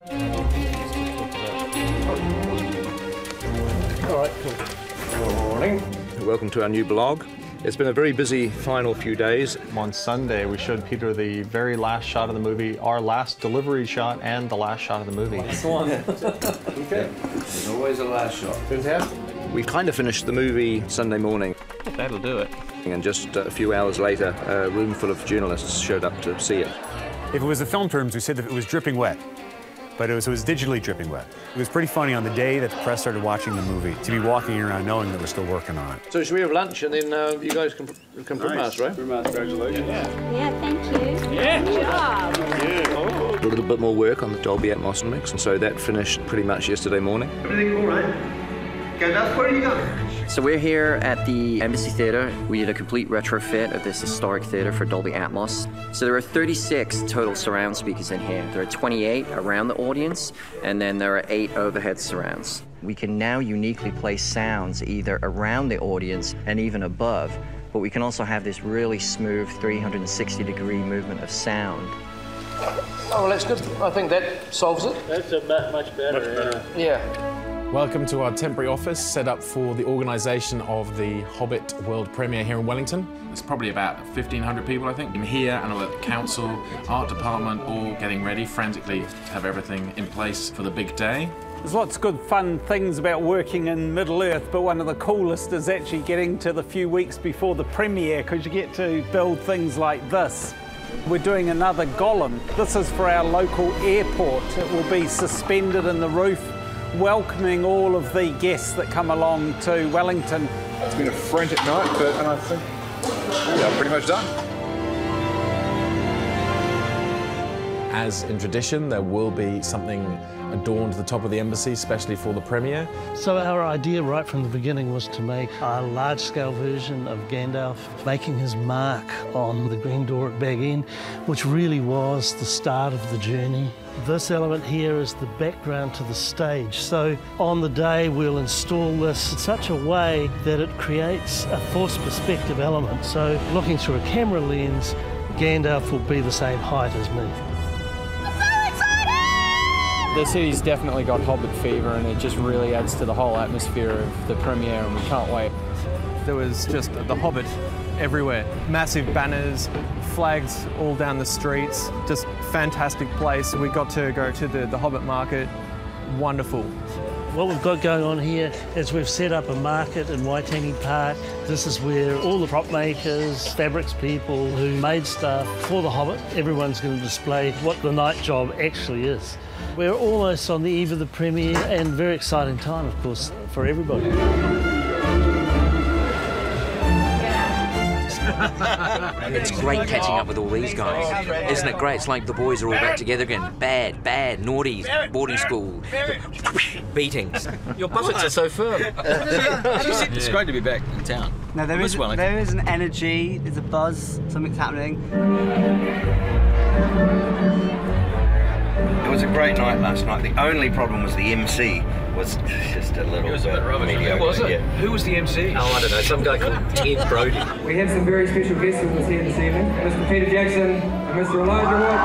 All right, cool. Good morning. Welcome to our new blog. It's been a very busy final few days. On Sunday, we showed Peter the very last shot of the movie, our last delivery shot, and the last shot of the movie. That's the one. Okay. There's always a last shot. Fantastic. We kind of finished the movie Sunday morning. That'll do it. And just a few hours later, a room full of journalists showed up to see it. If it was the film terms, we said that it was dripping wet. But it was digitally dripping wet. It was pretty funny on the day that the press started watching the movie to be walking around knowing that we're still working on it. So should we have lunch and then you guys can from us, right? From us, congratulations. Yeah, thank you. Yeah. Good job. A little bit more work on the Dolby Atmos mix, and so that finished pretty much yesterday morning. Everything all right? Gandalf, where are you going? So we're here at the Embassy Theatre. We did a complete retrofit of this historic theatre for Dolby Atmos. So there are 36 total surround speakers in here. There are 28 around the audience, and then there are 8 overhead surrounds. We can now uniquely place sounds either around the audience and even above, but we can also have this really smooth 360-degree movement of sound. Oh, well, that's good. I think that solves it. That's a much better. Yeah. Welcome to our temporary office set up for the organisation of the Hobbit world premiere here in Wellington. There's probably about 1,500 people, I think, in here, and all the council, art department, all getting ready frantically to have everything in place for the big day. There's lots of good fun things about working in Middle-earth, but one of the coolest is actually getting to the few weeks before the premiere, because you get to build things like this. We're doing another Gollum. This is for our local airport. It will be suspended in the roof, welcoming all of the guests that come along to Wellington. It's been a frantic night, but I think I'm pretty much done. As in tradition, there will be something adorned to the top of the embassy, especially for the premiere. So our idea right from the beginning was to make a large-scale version of Gandalf making his mark on the green door at Bag End, which really was the start of the journey. This element here is the background to the stage. So on the day we'll install this in such a way that it creates a forced perspective element. So looking through a camera lens, Gandalf will be the same height as me. The city's definitely got Hobbit fever, and it just really adds to the whole atmosphere of the premiere, and we can't wait. There was just the Hobbit everywhere. Massive banners, flags all down the streets, just fantastic place. We got to go to the Hobbit market, wonderful. What we've got going on here is we've set up a market in Waitangi Park. This is where all the prop makers, fabrics people who made stuff for the Hobbit, everyone's going to display what the night job actually is. We're almost on the eve of the premiere, and very exciting time, of course, for everybody. It's great catching up with all these guys. Isn't it great? It's like the boys are all back together again. Bad, naughty, boarding school, beatings. Your puppets are so firm. It's great to be back in town. No, there is an energy, there's a buzz, something's happening. It was a great night last night. The only problem was the MC was just a little bit mediocre. Who was it? Yeah. Who was the MC? Oh, I don't know. Some guy called Ted Brody. We have some very special guests with us here this evening. Mr. Peter Jackson and Mr. Elijah Wood.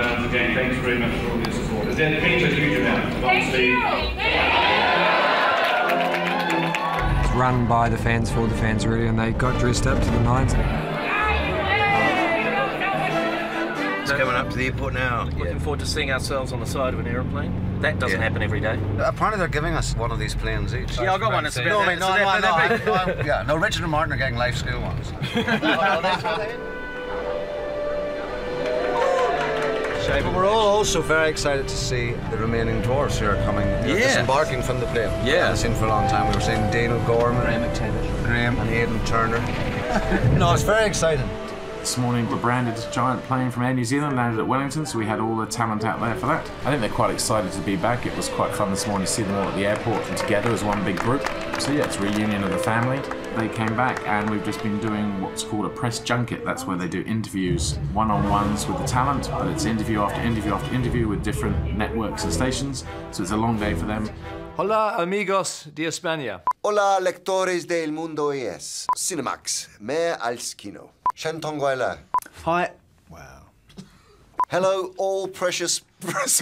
And again, thanks very much for all your support. That means a huge amount. Honestly. Run by the fans, for the fans really, and they got dressed up to the nines. It's coming up to the airport now. Looking forward to seeing ourselves on the side of an aeroplane. That doesn't happen every day. Apparently they're giving us one of these planes each. Yeah, I got one. It's a bit. No, yeah, no, Richard and Martin are getting life school ones. But we're all also very excited to see the remaining dwarves who are coming, disembarking from the plane. Yeah. We haven't seen for a long time. We were seeing Daniel Gorman, Graham and Aidan Turner. It's very exciting. This morning, the branded giant plane from Air New Zealand landed at Wellington, so we had all the talent out there for that. I think they're quite excited to be back. It was quite fun this morning to see them all at the airport and together as one big group. So yeah, it's a reunion of the family. They came back, and we've just been doing what's called a press junket. That's where they do interviews, one-on-ones with the talent, but it's interview after interview after interview with different networks and stations, so it's a long day for them. Hola, amigos de España. Hola, lectores del mundo es. Cinemax, me al skino. Shentongwaila. Hi. Wow. Hello, all precious. It's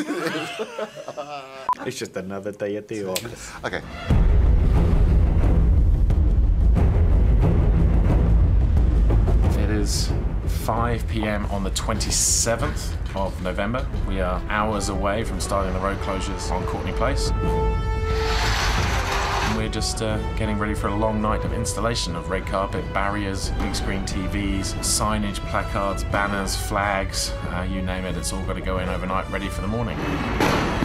just another day at the office. Okay. It is 5 p.m. on the 27th of November. We are hours away from starting the road closures on Courtney Place. And we're just getting ready for a long night of installation of red carpet, barriers, big screen TVs, signage, placards, banners, flags, you name it, it's all got to go in overnight, ready for the morning.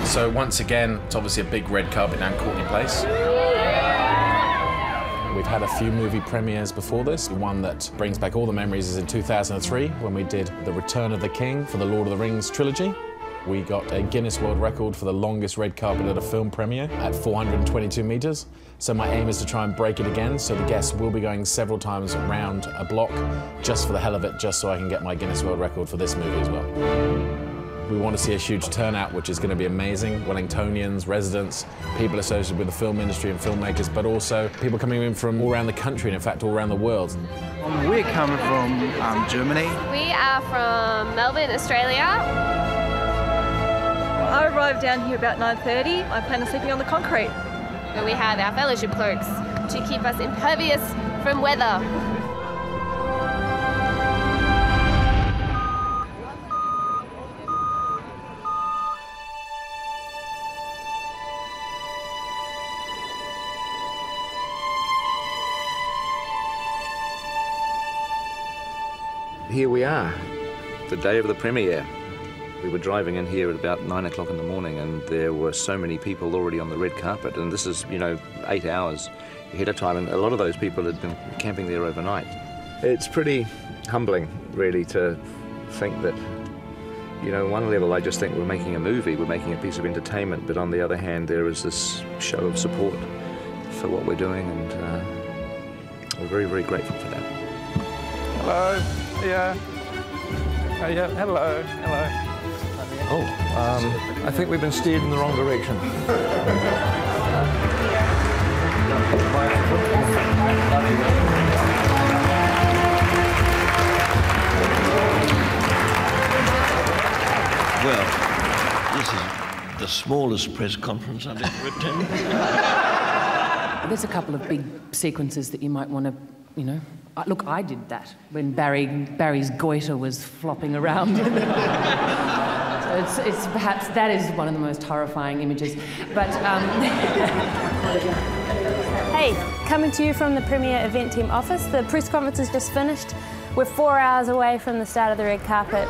So once again, it's obviously a big red carpet down Courtney Place. We've had a few movie premieres before this. One that brings back all the memories is in 2003 when we did The Return of the King for the Lord of the Rings trilogy. We got a Guinness World Record for the longest red carpet at a film premiere at 422 meters. So my aim is to try and break it again, so the guests will be going several times around a block just for the hell of it, just so I can get my Guinness World Record for this movie as well. We want to see a huge turnout, which is going to be amazing. Wellingtonians, residents, people associated with the film industry and filmmakers, but also people coming in from all around the country and, in fact, all around the world. We're coming from Germany. We are from Melbourne, Australia. I arrived down here about 9:30. I plan on sleeping on the concrete. And we have our fellowship cloaks to keep us impervious from weather. Here we are, the day of the premiere. We were driving in here at about 9 o'clock in the morning, and there were so many people already on the red carpet, and this is, 8 hours ahead of time, and a lot of those people had been camping there overnight. It's pretty humbling, really, to think that, on one level I just think we're making a movie, we're making a piece of entertainment, but on the other hand there is this show of support for what we're doing, and we're very, very grateful for that. Hello. Yeah. Yeah. Hello. Hello. Oh, I think we've been steered in the wrong direction. Well, this is the smallest press conference I've ever attended. There's a couple of big sequences that you might want to, Look, I did that when Barry's goiter was flopping around. So it's perhaps that is one of the most horrifying images. But Hey, coming to you from the Premier Event Team office. The press conference has just finished. We're 4 hours away from the start of the red carpet.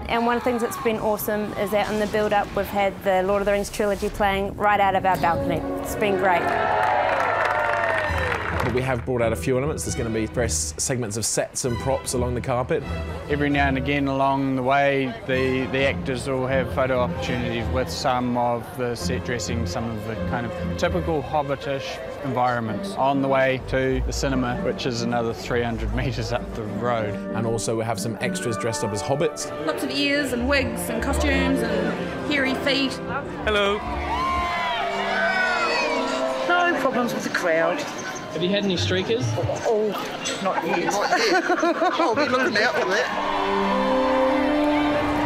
And one of the things that's been awesome is that in the build-up we've had the Lord of the Rings trilogy playing right out of our balcony. It's been great. We have brought out a few elements. There's going to be various segments of sets and props along the carpet. Every now and again along the way, the actors will have photo opportunities with some of the set dressing, some of the kind of typical hobbitish environments on the way to the cinema, which is another 300 metres up the road. And also we have some extras dressed up as hobbits. Lots of ears and wigs and costumes and hairy feet. Hello. No problems with the crowd. Have you had any streakers? Oh, not yet. I'll be looking out for that.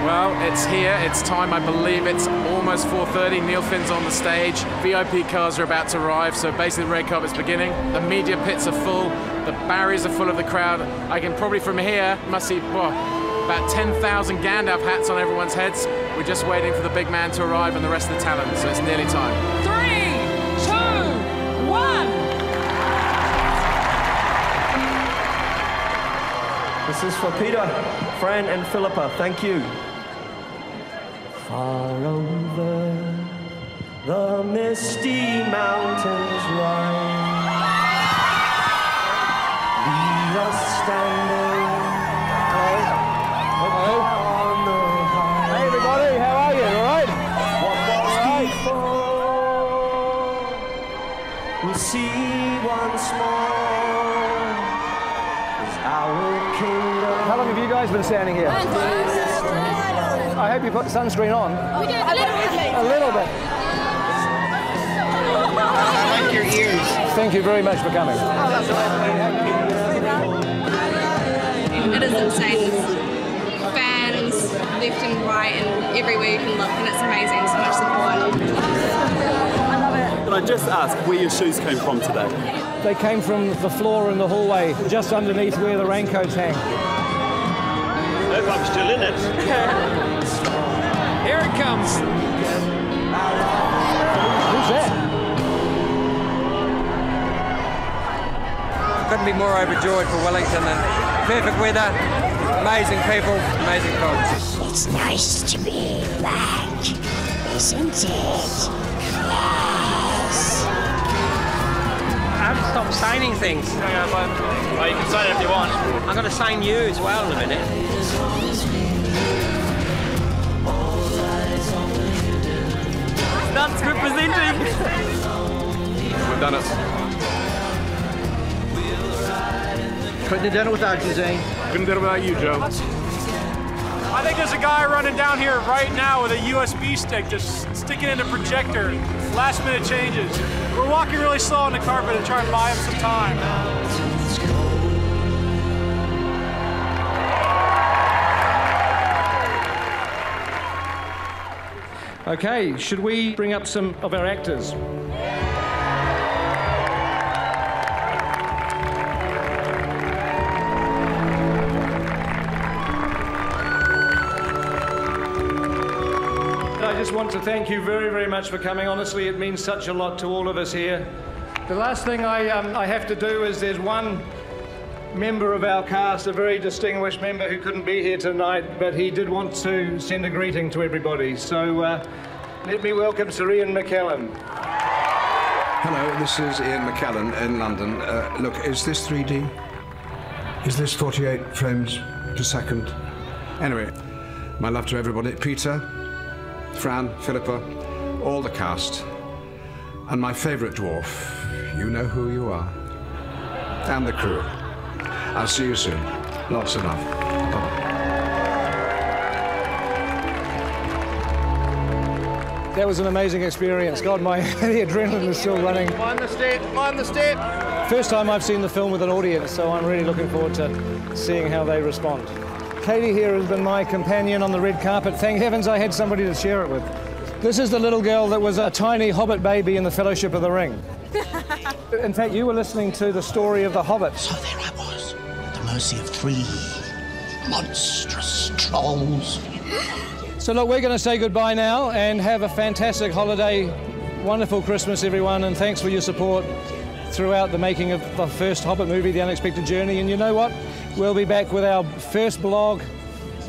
Well, it's here, it's time. I believe it's almost 4:30. Neil Finn's on the stage. VIP cars are about to arrive, so basically the red carpet's beginning. The media pits are full. The barriers are full of the crowd. I can probably from here, must see, about 10,000 Gandalf hats on everyone's heads. We're just waiting for the big man to arrive and the rest of the talent, so it's nearly time. 3, 2, 1. This is for Peter, Fran and Philippa. Thank you. Far over the misty mountains rise. We are standing upon the high. Hey everybody, how are you? All right? What was before, we'll see once more. Our kingdom. How long have you guys been standing here? I hope you put sunscreen on. We do, a little bit. A little bit. I like your ears. Thank you very much for coming. Oh, that's right. insane fans left and right and everywhere you can look, and it's amazing. So much support. I love it. Can I just ask where your shoes came from today? They came from the floor in the hallway, just underneath where the raincoats hang. I hope I'm still in it. Here it comes. Who's that? Couldn't be more overjoyed for Wellington, and perfect weather, amazing people, amazing food. It's nice to be back, isn't it? Yes. I haven't stopped signing things. Yeah, well, you can sign it if you want. I'm going to sign you as well in a minute. That's representing. We've done it. Couldn't have done it without you, Zane. Couldn't do it without you, Joe. I think there's a guy running down here right now with a USB stick just sticking in a projector. Last minute changes. We're walking really slow on the carpet to try and buy him some time. Okay, should we bring up some of our actors? I just want to thank you very, very much for coming. Honestly, it means such a lot to all of us here. The last thing I have to do is there's one member of our cast, a very distinguished member who couldn't be here tonight, but he did want to send a greeting to everybody. So let me welcome Sir Ian McKellen. Hello, this is Ian McKellen in London. Look, is this 3D? Is this 48 frames per second? Anyway, my love to everybody. Peter, Fran, Philippa, all the cast, and my favourite dwarf. You know who you are. And the crew. I'll see you soon. Lots of love. Bye-bye. That was an amazing experience. God, my the adrenaline is still running. Mind the step, mind the step. First time I've seen the film with an audience, so I'm really looking forward to seeing how they respond. Katie here has been my companion on the red carpet. Thank heavens I had somebody to share it with. This is the little girl that was a tiny hobbit baby in the Fellowship of the Ring. In fact, you were listening to the story of the Hobbit. So there I was, at the mercy of 3 monstrous trolls. So look, we're going to say goodbye now and have a fantastic holiday. Wonderful Christmas, everyone, and thanks for your support throughout the making of the first Hobbit movie, The Unexpected Journey. And you know what? We'll be back with our first blog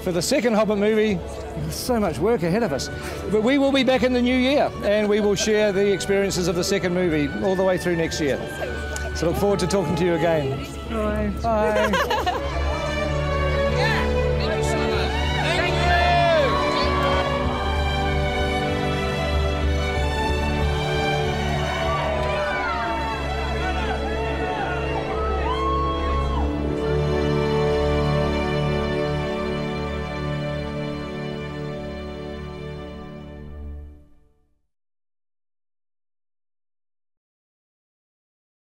for the second Hobbit movie. There's so much work ahead of us. But we will be back in the new year, and we will share the experiences of the second movie all the way through next year. So look forward to talking to you again. Bye. Bye.